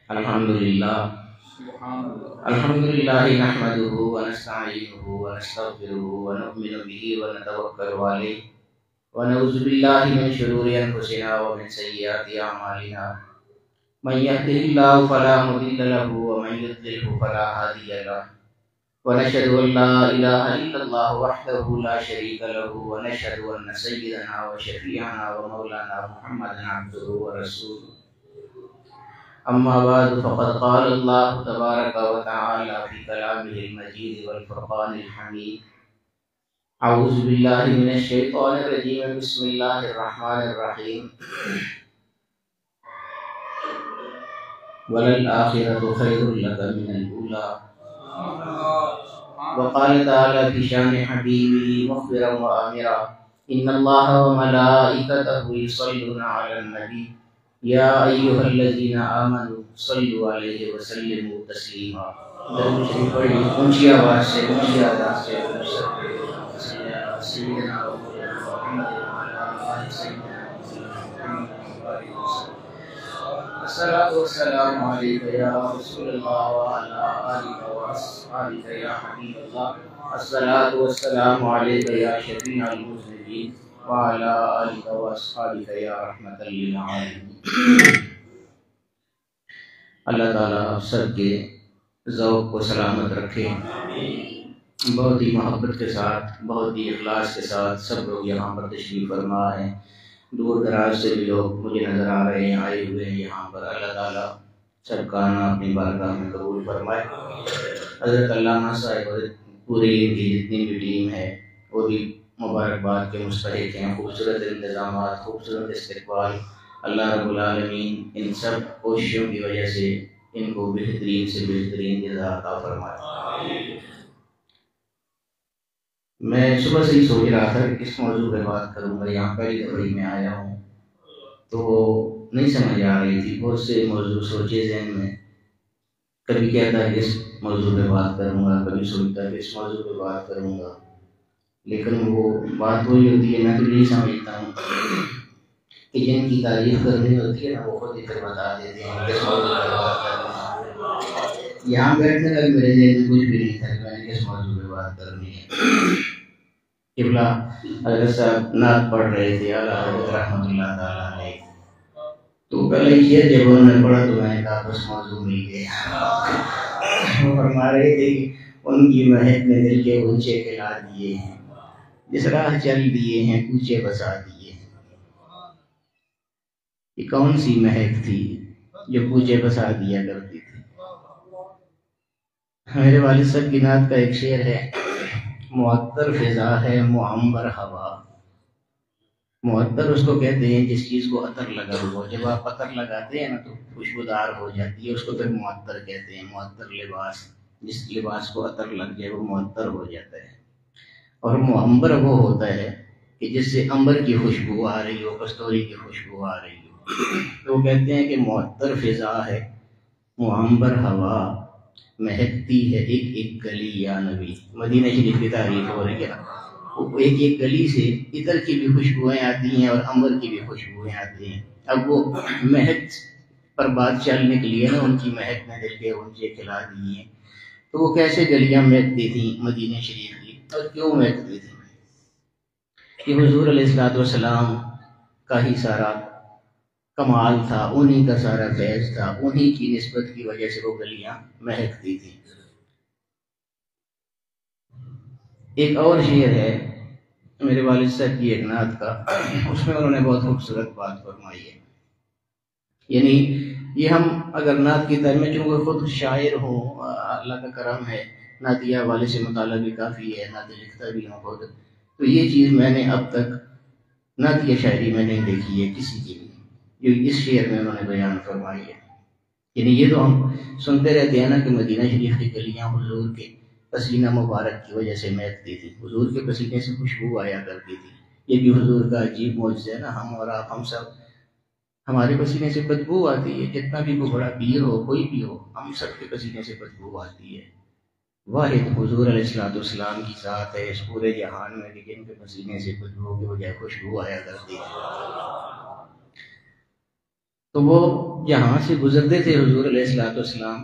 الحمد للہ نحمده ونستعینه ونستغفره ونؤمن به ونتوکل علیہ ونعوذ باللہ من شرور انفسنا ومن سیئات اعمالنا من يهده الله فلا مضل له ومن يضلل فلا هادي له ونشهد ان لا اله الا الله وحده لا شريك له ونشهد ان سيدنا وشفيعنا ومولانا محمدا عبده ورسوله. أما بعد فقد قال الله تبارك وتعالى في كلامه المجيد والفرقان الحميد. أعوذ بالله من الشيطان الرجيم. بسم الله الرحمن الرحيم. وللآخرة خير لك من الأولى. وقال تعالى في شان حبيبه مخبرا وآمرا إن الله وملائكته يصلون على النبي یا ایھا الذین آمنوا صلوا علیہ وسلموا تسلیما. درود شریف پڑھیے اونچی آواز سے سیدنا و مولانا محمد وعلی آل سیدنا محمد وبارک وسلم. الصلاۃ والسلام علیک یا رسول اللہ وعلی آلک واصحابک یا حبیب اللہ. الصلاۃ والسلام علیک یا شفیع المذنبین وعلی آلک واصحابک یا رحمۃ للعالمین. اللہ تعالیٰ سب کے ذوق کو سلامت رکھے. بہت ہی محبت کے ساتھ بہت ہی اخلاص کے ساتھ سب لوگ یہاں پر تشریف فرما ہیں. دور دراز سے بھی لوگ مجھے نظر آ رہے ہیں، آئے ہوئے ہیں یہاں پر. اللہ تعالیٰ سب کا آنا اپنی بارگاہ میں قبول فرمائے. حضرت علامہ صاحب اور پوری ان کی جتنی بھی ٹیم ہے وہ بھی مبارکباد کے مستحق ہیں. خوبصورت انتظامات، خوبصورت استقبال. اللہ رب العالمین ان سب کوششوں کی وجہ سے ان کو بہترین سے بہترین جزا عطا فرمائے. میں صبح سے ہی سوچ رہا تھا کہ کس موضوع پہ بات کروں گا. یہاں پہلی دفعہ میں آیا ہوں تو نہیں سمجھ آ رہی تھی. بہت سے موضوع سوچے ذہن میں. کبھی کہتا ہے کس موضوع پہ بات کروں گا، کبھی سوچتا ہے کس موضوع پہ بات کروں گا. لیکن وہ بات وہی ہوتی ہے. میں تو یہی سمجھتا ہوں کہ جن کی تعریف کرنی ہوتی ہے نا وہ خود ہی پھر بتا دیتے ہیں کس موضوع پہ بات کرنا. یہاں بیٹھنے کا میرے ذہن میں کچھ بھی نہیں تھا کہ میں نے کس موضوع پہ بات کرنی ہے. قبلہ حضرت صاحب نعت پڑھ رہے تھے اعلیٰ حضرت رحمۃ اللہ تعالیٰ علیہ. تو پہلے یہ جب انہوں نے پڑھا تو میں نے کہا بس موضوع مل گیا. وہ فرما رہے تھے کہ ان کی مہک نے دل کے اونچے کھلا دیے ہیں، جس راہ چل دیے ہیں کوچے بسا دیے. یہ کون سی مہک تھی جو کوچے بسا دیا کرتی تھی. میرے والد صاحب کی نعت کا ایک شعر ہے، معطر فضا ہے معمر ہوا. معطر اس کو کہتے ہیں جس چیز کو عطر لگا ہوا. جب آپ عطر لگاتے ہیں نا تو خوشبودار ہو جاتی ہے، اس کو پھر معطر کہتے ہیں. معطر لباس، جس لباس کو عطر لگ جائے وہ معطر ہو جاتا ہے. اور معمر وہ ہوتا ہے کہ جس سے عنبر کی خوشبو آ رہی ہو، کستوری کی خوشبو آ رہی ہو. تو وہ کہتے ہیں کہ معطر فضا ہے معمر ہوا، مہکتی ہے ایک ایک گلی یا نبی. مدینہ شریف کی تعریف ہو رہی ہے. ایک ایک گلی سے عطر کی بھی خوشبوئیں آتی ہیں اور عنبر کی بھی خوشبوئیں آتی ہیں. اب وہ مہک پر بات چلنے کے لیے نا ان کی مہک نے دل کے اونچے کھلا دی ہیں. تو وہ کیسے گلیاں مہکتی تھیں مدینہ شریف کی اور کیوں مہکتی تھیں؟ کہ حضور علیہ السلام کا ہی سارا کمال تھا، انہی کا سارا فیض تھا، انہی کی نسبت کی وجہ سے وہ گلیاں مہکتی تھیں. ایک اور شعر ہے میرے والد صاحب کی ایک نعت کا، اس میں انہوں نے بہت خوبصورت بات فرمائی ہے. یعنی یہ ہم اگر نعت کی طرح میں چونکہ خود شاعر ہوں، اللہ کا کرم ہے، نعتیہ والے سے مطالعہ بھی کافی ہے، نعت لکھتا بھی ہوں خود، تو یہ چیز میں نے اب تک نعتیہ شاعری میں نہیں دیکھی ہے کسی کی بھی جو اس شعر میں انہوں نے بیان فرمائی ہے. یعنی یہ تو ہم سنتے رہتے ہیں نا کہ مدینہ شریف کی گلیاں حضور کے پسینہ مبارک کی وجہ سے مہکتی تھی، حضور کے پسینے سے خوشبو آیا کرتی تھی. یہ بھی حضور کا عجیب معجزہ ہے نا. ہم اور آپ، ہم سب، ہمارے پسینے سے بدبو آتی ہے. جتنا بھی کوئی بڑا پیر ہو، کوئی بھی ہو، ہم سب کے پسینے سے بدبو آتی ہے. واحد حضور علیہ السلام کی ذات ہے اس پورے جہان میں کہ جن کے پسینے سے بدبو کی وجہ خوشبو آیا کرتی ہے. تو وہ جہاں سے گزرتے تھے حضور علیہ السلام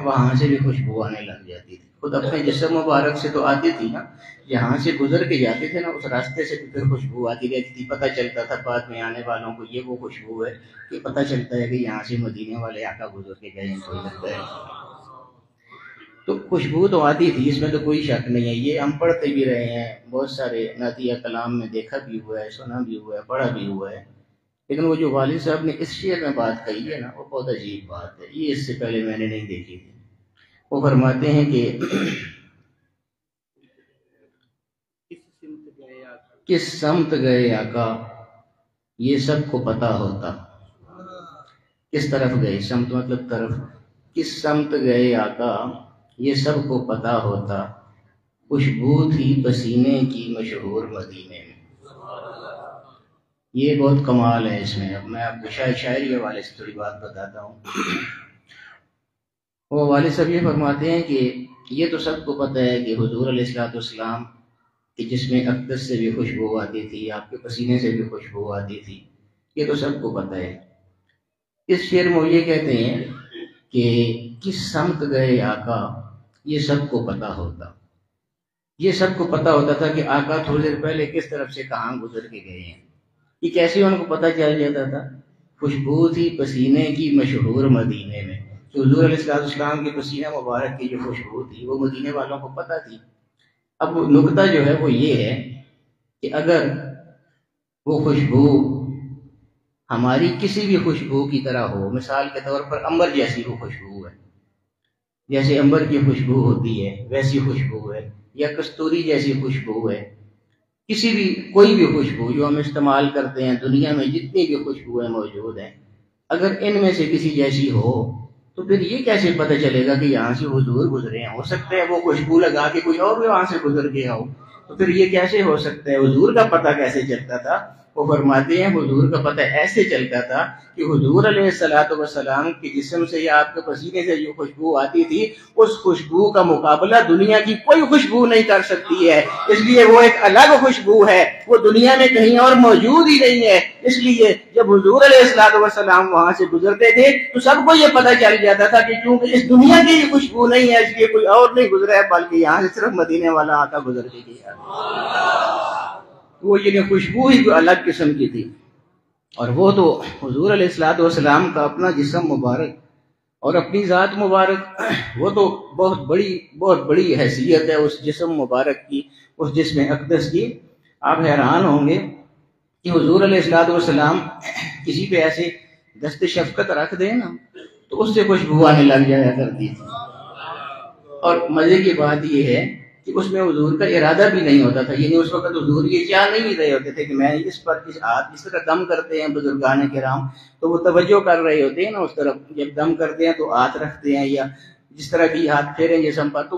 وہاں سے بھی خوشبو آنے لگ جاتی تھی. خود اپنے جسم مبارک سے تو آتی تھی نا, جہاں سے گزر کے جاتے تھے نا اس راستے سے پھر خوشبو آتی رہتی تھی. پتہ چلتا تھا بعد میں آنے والوں کو یہ وہ خوشبو ہے کہ پتہ چلتا ہے کہ یہاں سے مدینے والے آقا گزر کے گئے کوئی لگتا ہے. تو خوشبو تو آتی تھی, اس میں تو کوئی شک نہیں ہے. یہ ہم پڑھتے بھی رہے ہیں, بہت سارے نعتیہ کلام میں دیکھا بھی ہوا ہے, سنا بھی ہوا ہے, پڑھا بھی ہوا ہے. لیکن وہ جو والد صاحب نے اس شعر میں بات کہی ہے نا, وہ بہت عجیب بات ہے. یہ اس سے پہلے میں نے نہیں دیکھی تھی. وہ فرماتے ہیں کہ کس سمت گئے آقا یہ سب کو پتہ ہوتا. کس طرف گئے, سمت مطلب طرف. کس سمت گئے آقا یہ سب کو پتہ ہوتا. خوشبو تھی پسینے کی مشہور مدینے میں. یہ بہت کمال ہے اس میں. اب میں آپ کو شاعری کے حوالے سے تھوڑی بات بتاتا ہوں. وہ والد صاحب یہ فرماتے ہیں کہ یہ تو سب کو پتہ ہے کہ حضور علیہ السلام کہ جس میں اقدس سے بھی خوشبو آتی تھی, آپ کے پسینے سے بھی خوشبو آتی تھی, یہ تو سب کو پتہ ہے. اس شعر میں یہ کہتے ہیں کہ کس سمت گئے آقا یہ سب کو پتہ ہوتا. یہ سب کو پتہ ہوتا تھا کہ آقا تھوڑی دیر پہلے کس طرف سے کہاں گزر کے گئے ہیں. یہ کیسے ان کو پتہ چل جاتا تھا؟ خوشبو تھی پسینے کی مشہور مدینے میں. کہ حضور علیہ السلام کے پسینہ مبارک کی جو خوشبو تھی وہ مدینے والوں کو پتہ تھی. اب نکتہ جو ہے وہ یہ ہے کہ اگر وہ خوشبو ہماری کسی بھی خوشبو کی طرح ہو, مثال کے طور پر امبر جیسی وہ خوشبو ہے, جیسے امبر کی خوشبو ہوتی ہے ویسی خوشبو ہے, یا کستوری جیسی خوشبو ہے, کسی بھی کوئی بھی خوشبو جو ہم استعمال کرتے ہیں دنیا میں جتنی بھی خوشبوئیں موجود ہیں, اگر ان میں سے کسی جیسی ہو تو پھر یہ کیسے پتہ چلے گا کہ یہاں سے حضور گزرے ہیں؟ ہو سکتا ہے وہ خوشبو لگا کے کوئی اور بھی وہاں سے گزر گیا ہو, تو پھر یہ کیسے ہو سکتا ہے؟ حضور کا پتہ کیسے چلتا تھا؟ وہ فرماتے ہیں حضور کا پتہ ایسے چلتا تھا کہ حضور علیہ السلام کے جسم سے یا آپ کے پسینے سے جو خوشبو آتی تھی اس خوشبو کا مقابلہ دنیا کی کوئی خوشبو نہیں کر سکتی ہے. اس لیے وہ ایک الگ خوشبو ہے, وہ دنیا میں کہیں اور موجود ہی نہیں ہے. اس لیے جب حضور علیہ السلام وہاں سے گزرتے تھے تو سب کو یہ پتہ چل جاتا تھا کہ کیونکہ اس دنیا کی یہ خوشبو نہیں ہے, اس لیے کوئی اور نہیں گزرا ہے, بلکہ یہاں سے صرف مدینے والا آقا گزر کے گیا. وہ یہ خوشبو ہی کوئی الگ قسم کی تھی. اور وہ تو حضور علیہ السلام کا اپنا جسم مبارک اور اپنی ذات مبارک, وہ تو بہت بڑی حیثیت ہے اس جسم مبارک کی, اس جسم اقدس کی. آپ حیران ہوں گے کہ حضور علیہ السلام کسی پہ ایسے دست شفقت رکھ دیں نا تو اس سے خوشبو آنے لگ جایا کرتی تھی. اور مزے کی بات یہ ہے کہ اس میں حضور کا ارادہ بھی نہیں ہوتا تھا, یعنی اس وقت حضور یہ چاہ نہیں رہے ہوتے تھے کہ میں اس پر اس طرح دم کرتے ہیں بزرگان کرام تو وہ توجہ کر رہے ہوتے ہیں نا اس طرف, جب دم کرتے ہیں تو ہاتھ رکھتے ہیں یا جس طرح بھی ہاتھ پھیریں جسم پر, تو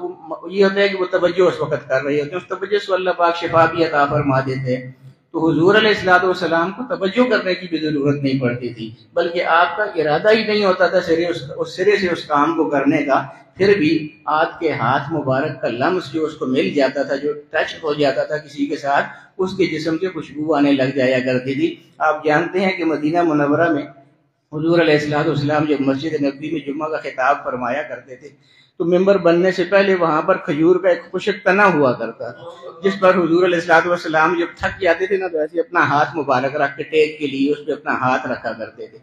یہ ہوتا ہے کہ وہ توجہ اس وقت کر رہے ہوتے ہیں. اس توجہ سے اللہ پاک شفا بھی عطا فرما دیتے ہیں. تو حضور علیہ السلام کو توجہ کرنے کی بھی ضرورت نہیں پڑتی تھی, بلکہ آپ کا ارادہ ہی نہیں ہوتا تھا سرے سے اس کام کو کرنے کا. پھر بھی آپ کے ہاتھ مبارک کا لمس جو اس کو مل جاتا تھا, جو ٹچ ہو جاتا تھا کسی کے ساتھ, اس کے جسم سے خوشبو آنے لگ جایا کرتی تھی. آپ جانتے ہیں کہ مدینہ منورہ میں حضور علیہ السلام جب مسجد نبوی میں جمعہ کا خطاب فرمایا کرتے تھے تو ممبر بننے سے پہلے وہاں پر کھجور کا ایک خشک تنا ہوا کرتا تھا, جس پر حضور علیہ السلام جب تھک جاتے تھے نا تو ایسے اپنا ہاتھ مبارک رکھ کے ٹیک کے لیے اس پہ اپنا ہاتھ رکھا کرتے تھے.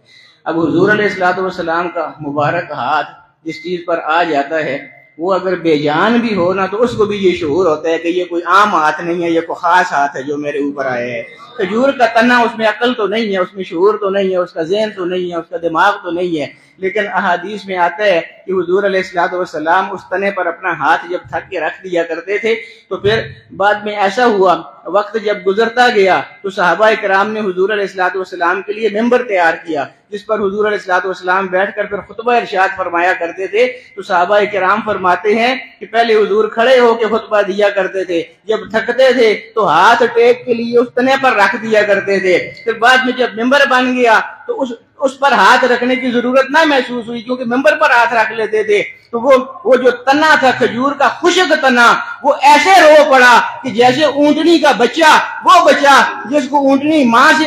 اب حضور علیہ السلام کا مبارک ہاتھ جس چیز پر آ جاتا ہے وہ اگر بے جان بھی ہو نا تو اس کو بھی یہ شعور ہوتا ہے کہ یہ کوئی عام ہاتھ نہیں ہے, یہ کوئی خاص ہاتھ ہے جو میرے اوپر آئے ہے. کھجور کا تنا, اس میں عقل تو نہیں ہے, اس میں شعور تو نہیں ہے, اس کا ذہن تو نہیں ہے, اس کا دماغ تو نہیں ہے, لیکن احادیث میں آتا ہے کہ حضور علیہ السلام اس تنے پر اپنا ہاتھ جب تھک کے رکھ دیا کرتے تھے تو پھر بعد میں ایسا ہوا, وقت جب گزرتا گیا تو صحابہ کرام نے حضور علیہ السلام کے لیے ممبر تیار کیا جس پر حضور علیہ السلام بیٹھ کر پھر خطبہ ارشاد فرمایا کرتے تھے. تو صحابہ کرام فرماتے ہیں کہ پہلے حضور کھڑے ہو کے خطبہ دیا کرتے تھے, جب تھکتے تھے تو ہاتھ ٹیک کے لیے اس تنے پر رکھ دیا کرتے تھے, پھر بعد میں جب ممبر بن گیا تو اس پر ہاتھ رکھنے کی ضرورت نہ محسوس ہوئی کیونکہ ممبر پر ہاتھ رکھ لیتے تھے. تو وہ جو تنا تھا کھجور کا خشک تنا, وہ ایسے رو پڑا کہ جیسے اونٹنی کا بچہ، وہ بچہ جس کو اونٹنی ماں سے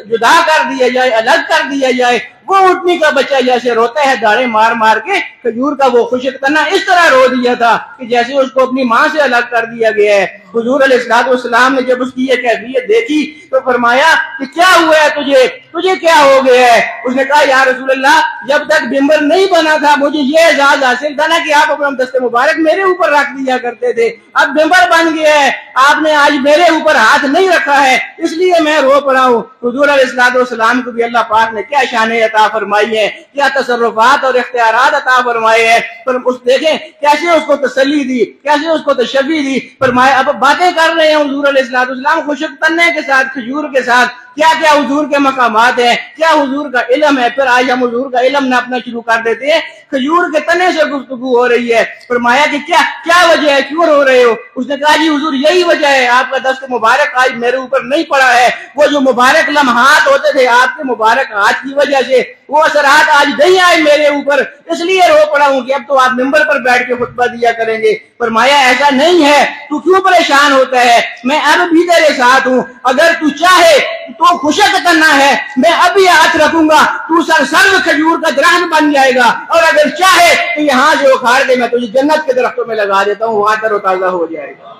جدا کر دیا جائے، الگ کر دیا جائے، وہ اونٹنی کا بچہ جیسے روتا ہے داڑے مار مار کے، کھجور کا وہ خشک تنا اس طرح رو دیا تھا کہ جیسے اس کو اپنی ماں سے الگ کر دیا گیا ہے۔ حضور علیہ السلام نے جب اس کی یہ کیفیت دیکھی تو فرمایا کہ کیا ہوا ہے تجھے کیا ہو گیا ہے؟ اس نے کہا یا رسول اللہ، جب تک ممبر نہیں بنا تھا مجھے یہ اعزاز حاصل تھا نا کہ آپ اپنا دست مبارک میرے اوپر رکھ دیا کرتے تھے، اب ممبر بن گیا ہے، آپ نے آج میرے اوپر ہاتھ نہیں رکھا ہے، اس لیے میں رو پڑا ہوں۔ حضور علیہ السلام کو بھی اللہ پاک نے کیا شان عطا فرمائی ہے، کیا تصرفات اور اختیارات عطا فرمائے ہیں، پر اس دیکھیں کیسے اس کو تسلی دی، کیسے اس کو تشفی دی۔ فرمایا اب باتیں کر رہے ہیں حضور علیہ السلام خشک تنے کے ساتھ، کھجور کے ساتھ، کیا کیا حضور کے مقامات ہیں، کیا حضور کا علم ہے۔ پھر آج ہم حضور کا علم نہ اپنا شروع کر دیتے ہیں، کھجور کے تنے سے گفتگو ہو رہی ہے۔ فرمایا کہ کیا وجہ ہے، کیوں رو رہے ہو؟ اس نے کہا جی حضور یہی وجہ ہے، آپ کا دست مبارک آج میرے اوپر نہیں پڑا ہے، وہ جو مبارک لمحات ہوتے تھے آپ کے مبارک ہاتھ کی وجہ سے، وہ اثرات آج نہیں آئے میرے اوپر، اس لیے رو پڑا ہوں کہ اب تو آپ ممبر پر بیٹھ کے خطبہ دیا کریں گے۔ فرمایا ایسا نہیں ہے، تو کیوں پریشان ہوتا ہے، میں اب بھی تیرے ساتھ ہوں، اگر تو چاہے تو خشک کرنا ہے میں ابھی ہاتھ رکھوں گا، تو سرسبز کھجور کا درخت بن جائے گا، اور اگر چاہے تو یہاں سے اکھاڑ دے میں تجھے جنت کے درختوں میں لگا دیتا ہوں، وہاں تر و تازہ ہو جائے گا۔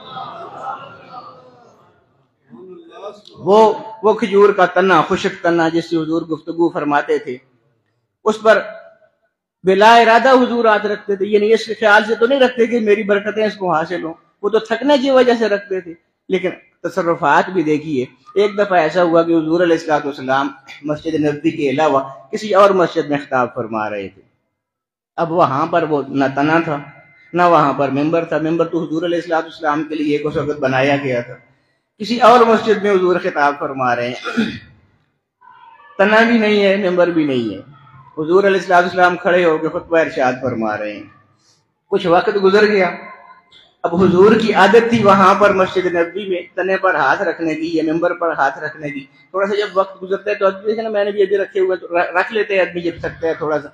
وہ کھجور کا تنا، خشک تنا جس سے حضور گفتگو فرماتے تھے، اس پر بلا ارادہ حضور ہاتھ رکھتے تھے، یعنی اس خیال سے تو نہیں رکھتے کہ میری برکتیں اس کو حاصل ہوں، وہ تو تھکنے کی وجہ سے رکھتے تھے۔ لیکن تصرفات بھی دیکھیے، ایک دفعہ ایسا ہوا کہ حضور علیہ السلام مسجد نبوی کے علاوہ کسی اور مسجد میں خطاب فرما رہے تھے۔ اب وہاں پر وہ نہ تنا تھا نہ وہاں پر ممبر تھا، ممبر تو حضور علیہ السلام کے لیے ایک اس وقت بنایا گیا تھا، کسی اور مسجد میں حضور خطاب فرما رہے ہیں، تنا بھی نہیں ہے ممبر بھی نہیں ہے، حضور علیہ السلام کھڑے ہو کے خطبہ ارشاد فرما رہے ہیں۔ کچھ وقت گزر گیا، اب حضور کی عادت تھی وہاں پر مسجد نبوی میں تنے پر ہاتھ رکھنے کی یا ممبر پر ہاتھ رکھنے کی، تھوڑا سا جب وقت گزرتا ہے تو دیکھیں نا میں نے بھی ابھی رکھے ہوئے تو رکھ لیتے ہیں آدمی جب سکتا ہے تھوڑا سا۔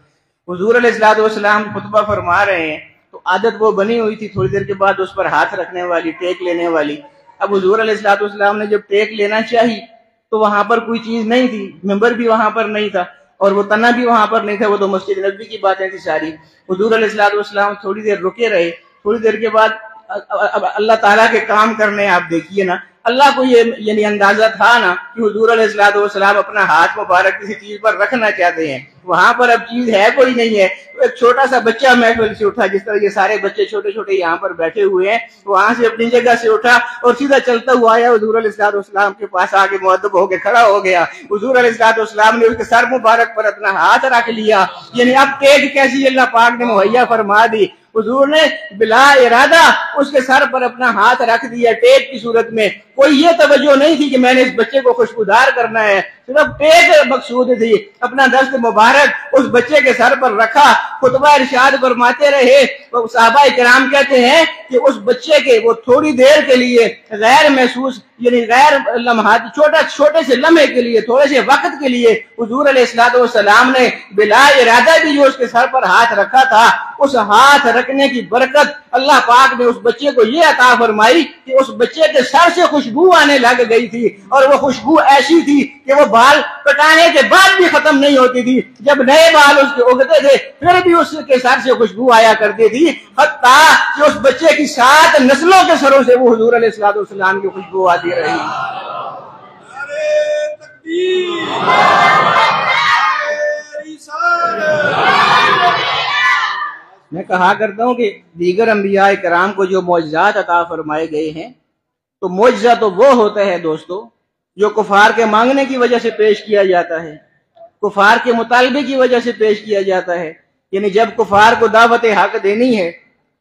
حضور علیہ السلام خطبہ فرما رہے ہیں تو عادت وہ بنی ہوئی تھی تھوڑی دیر کے بعد اس پر ہاتھ رکھنے والی، ٹیک لینے والی۔ اب حضور علیہ السلام نے جب ٹیک لینا چاہی تو وہاں پر کوئی چیز نہیں تھی، ممبر بھی وہاں پر نہیں تھا اور وہ تنا بھی وہاں پر نہیں تھا، وہ تو مسجد نبوی کی باتیں تھی ساری۔ حضور علیہ السلام تھوڑی دیر رکے رہے، تھوڑی دیر کے بعد اب اللہ تعالیٰ کے کام کرنے آپ دیکھیے نا، اللہ کو یہ یعنی اندازہ تھا نا کہ حضور علیہ السلام اپنا ہاتھ مبارک کسی چیز پر رکھنا چاہتے ہیں، وہاں پر اب چیز ہے کوئی نہیں ہے، ایک چھوٹا سا بچہ محفل سے اٹھا، جس طرح یہ سارے بچے چھوٹے چھوٹے یہاں پر بیٹھے ہوئے ہیں، وہاں سے اپنی جگہ سے اٹھا اور سیدھا چلتا ہوا آیا حضور علیہ السلام کے پاس آگے مؤدب ہو کے کھڑا ہو گیا۔ حضور علیہ السلام نے اس کے سر مبارک پر اپنا ہاتھ رکھ لیا، یعنی اب ٹیک کیسی اللہ پاک نے مہیا فرما دی۔ حضور نے بلا ارادہ اس کے سر پر اپنا ہاتھ رکھ دیا ٹیک کی صورت میں، کوئی یہ توجہ نہیں تھی کہ میں نے اس بچے کو خوشبودار کرنا ہے، صرف ٹیک مقصود تھی۔ اپنا دست مبارک اس بچے کے سر پر رکھا، خطبہ ارشاد فرماتے رہے۔ صحابہ کرام کہتے ہیں کہ اس بچے کے وہ تھوڑی دیر کے لیے غیر محسوس یعنی غیر لمحات چھوٹے سے لمحے کے لیے، تھوڑے سے وقت کے لیے حضور علیہ السلام نے بلا ارادہ بھی جو اس کے سر پر ہاتھ رکھا تھا، اس ہاتھ رکھنے کی برکت اللہ پاک نے اس بچے کو یہ عطا فرمائی کہ اس بچے کے سر سے خوشبو آنے لگ گئی تھی، اور وہ خوشبو ایسی تھی کہ وہ بال کٹانے کے بعد بھی ختم نہیں ہوتی تھی، جب نئے بال اس کے اگتے تھے پھر بھی اس کے سر سے خوشبو آیا کرتی تھی، حتیٰ کہ اس بچے کی 7 نسلوں کے سروں سے وہ حضور علیہ السلام کی خوشبو آتی رہی۔ میں کہا کرتا ہوں کہ دیگر انبیاء کرام کو جو معجزات عطا فرمائے گئے ہیں تو معجزہ تو وہ ہوتا ہے دوستو جو کفار کے مانگنے کی وجہ سے پیش کیا جاتا ہے، کفار کے مطالبے کی وجہ سے پیش کیا جاتا ہے، یعنی جب کفار کو دعوت حق دینی ہے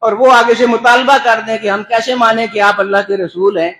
اور وہ آگے سے مطالبہ کر دیں کہ ہم کیسے مانیں کہ آپ اللہ کے رسول ہیں،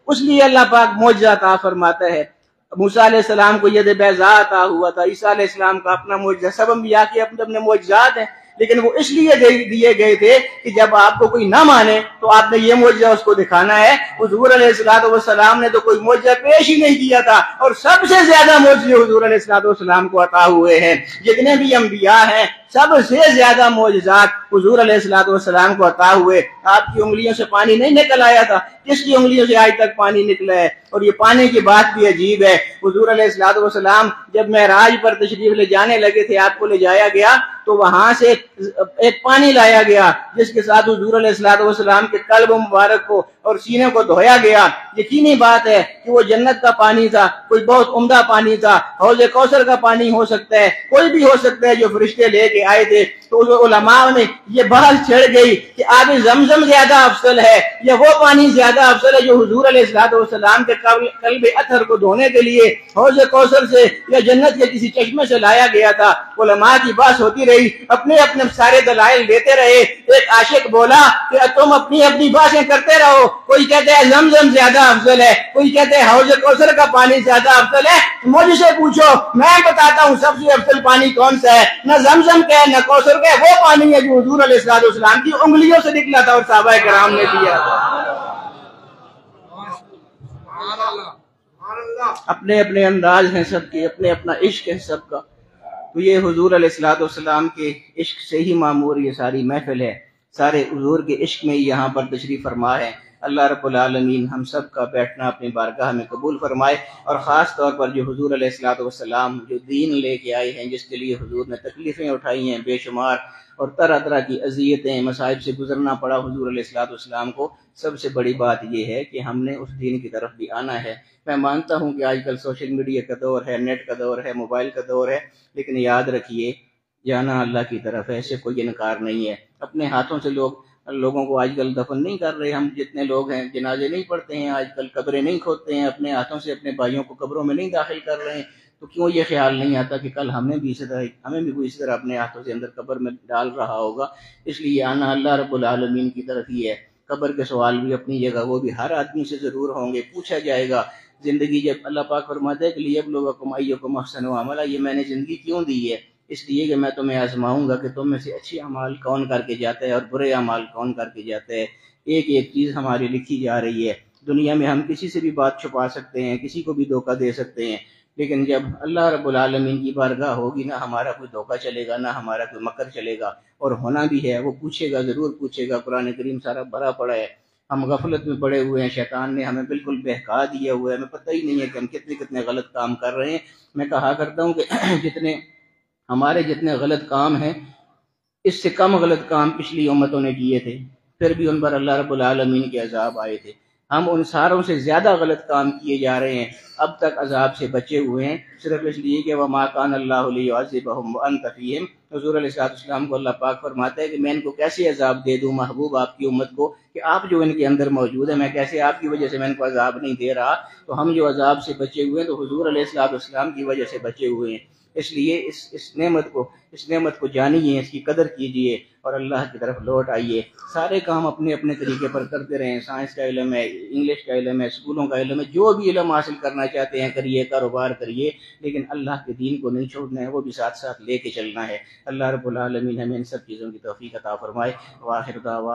اس لیے اللہ پاک معجزہ عطا فرماتا ہے۔ موسیٰ علیہ السلام کو ید بیضاء عطا ہوا تھا، عیسیٰ علیہ السلام کا اپنا معجزہ، سب انبیاء کے اپنے اپنے معجزات ہیں، لیکن وہ اس لیے دیے گئے تھے کہ جب آپ کو کوئی نہ مانے تو آپ نے یہ معجزہ اس کو دکھانا ہے۔ حضور علیہ السلام نے تو کوئی معجزہ پیش ہی نہیں کیا تھا، اور سب سے زیادہ معجزے حضور علیہ السلام کو عطا ہوئے ہیں۔ جتنے بھی انبیاء ہیں سب سے زیادہ معجزات حضور علیہ السلام کو عطا ہوئے۔ آپ کی انگلیوں سے پانی نہیں نکل آیا تھا، کس کی انگلیوں سے آج تک پانی نکلا ہے؟ اور یہ پانی کی بات بھی عجیب ہے۔ حضور علیہ السلام جب معراج پر تشریف لے جانے لگے تھے، آپ کو لے جایا گیا تو وہاں سے ایک پانی لایا گیا جس کے ساتھ حضور علیہ السلام کے قلب مبارک کو اور سینے کو دھویا گیا۔ یقینی بات ہے کہ وہ جنت کا پانی تھا، کوئی بہت عمدہ پانی تھا، حوض کوثر کا پانی ہو سکتا ہے، کوئی بھی ہو سکتا ہے جو فرشتے لے کے آئے تھے۔ تو علماء میں یہ بحث چھڑ گئی کہ آب زمزم زیادہ افضل ہے یا وہ پانی زیادہ افضل ہے جو حضور علیہ السلام کے قلب اطہر کو دھونے کے لیے حوض کوثر سے یا جنت کے کسی چشمے سے لایا گیا تھا۔ علماء کی بات ہوتی رہی، اپنے اپنے سارے دلائل دیتے رہے۔ ایک عاشق بولا کہ تم اپنی اپنی باتیں کرتے رہو، کوئی کہتے ہے زمزم زیادہ افضل ہے، کوئی کہتے ہے حوض کوثر کا پانی زیادہ افضل ہے۔ مجھ سے پوچھو، میں بتاتا ہوں سب سے افضل پانی کون سا ہے۔ نہ زمزم کا ہے نہ کوثر کا ہے، وہ پانی ہے جو حضور علیہ السلام کی انگلیوں سے نکلا تھا اور صحابہ کرام نے دیا تھا۔ اپنے اپنے انداز ہیں سب کے، اپنے اپنا عشق ہے سب کا۔ تو یہ حضور علیہ السلام کے عشق سے ہی معمور یہ ساری محفل ہے، سارے حضور کے عشق میں یہاں پر تشریف فرما ہے۔ اللہ رب العالمین ہم سب کا بیٹھنا اپنی بارگاہ میں قبول فرمائے، اور خاص طور پر جو حضور علیہ السلام جو دین لے کے آئے ہیں، جس کے لیے حضور نے تکلیفیں اٹھائی ہیں بے شمار، اور طرح طرح کی اذیتیں مصائب سے گزرنا پڑا حضور علیہ السلام کو، سب سے بڑی بات یہ ہے کہ ہم نے اس دین کی طرف بھی آنا ہے۔ میں مانتا ہوں کہ آج کل سوشل میڈیا کا دور ہے، نیٹ کا دور ہے، موبائل کا دور ہے، لیکن یاد رکھیے جانا اللہ کی طرف ہے، ایسے کوئی انکار نہیں ہے۔ اپنے ہاتھوں سے لوگوں کو آج کل دفن نہیں کر رہے، ہم جتنے لوگ ہیں جنازے نہیں پڑھتے ہیں، آج کل قبریں نہیں کھودتے ہیں، اپنے ہاتھوں سے اپنے بھائیوں کو قبروں میں نہیں داخل کر رہے ہیں، تو کیوں یہ خیال نہیں آتا کہ کل ہمیں بھی اسی طرح اپنے ہاتھوں سے اندر قبر میں ڈال رہا ہوگا؟ اس لیے آنا اللہ رب العالمین کی طرف ہی ہے۔ قبر کے سوال بھی اپنی جگہ، وہ بھی ہر آدمی سے ضرور ہوں گے، پوچھا جائے گا۔ زندگی جب اللہ پاک فرماتے ہیں کہ لیبلوکم ایکم احسن عملا، یہ میں نے زندگی کیوں دی ہے؟ اس لیے کہ میں تمہیں آزماؤں گا کہ تم میں سے اچھے اعمال کون کر کے جاتا ہے اور برے اعمال کون کر کے جاتا ہے۔ ایک ایک چیز ہماری لکھی جا رہی ہے۔ دنیا میں ہم کسی سے بھی بات چھپا سکتے ہیں، کسی کو بھی دھوکہ دے سکتے ہیں، لیکن جب اللہ رب العالمین کی بارگاہ ہوگی، نہ ہمارا کوئی دھوکہ چلے گا، نہ ہمارا کوئی مکر چلے گا، اور ہونا بھی ہے، وہ پوچھے گا، ضرور پوچھے گا۔ قرآن کریم سارا بھرا پڑا ہے، ہم غفلت میں پڑے ہوئے ہیں، شیطان نے ہمیں بالکل بہکا دیا ہوا ہے، ہمیں پتہ ہی نہیں ہے کہ ہم کتنے غلط کام کر رہے ہیں۔ میں کہا کرتا ہوں کہ ہمارے جتنے غلط کام ہیں، اس سے کم غلط کام پچھلی امتوں نے کیے تھے، پھر بھی ان پر اللہ رب العالمین کے عذاب آئے تھے۔ ہم ان ساروں سے زیادہ غلط کام کیے جا رہے ہیں، اب تک عذاب سے بچے ہوئے ہیں، صرف اس لیے کہ وَمَا كَانَ اللَّهُ لِيُعَذِّبَهُمْ وَأَنْتَ فِيهِمْ۔ حضور علیہ السلام کو اللہ پاک فرماتا ہے کہ میں ان کو کیسے عذاب دے دوں محبوب آپ کی امت کو، کہ آپ جو ان کے اندر موجود ہیں، میں کیسے آپ کی وجہ سے میں ان کو عذاب نہیں دے رہا؟ تو ہم جو عذاب سے بچے ہوئے ہیں تو حضور علیہ السلام کی وجہ سے بچے ہوئے ہیں۔ اس لیے اس نعمت کو جانیے، اس کی قدر کیجیے اور اللہ کی طرف لوٹ آئیے۔ سارے کام اپنے اپنے طریقے پر کرتے رہیں، سائنس کا علم ہے، انگلش کا علم ہے، اسکولوں کا علم ہے، جو بھی علم حاصل کرنا چاہتے ہیں کریے، کاروبار کریے، لیکن اللہ کے دین کو نہیں چھوڑنا ہے، وہ بھی ساتھ ساتھ لے کے چلنا ہے۔ اللہ رب العالمین ہمیں ان سب چیزوں کی توفیق عطا فرمائے۔ وآخر دعوانا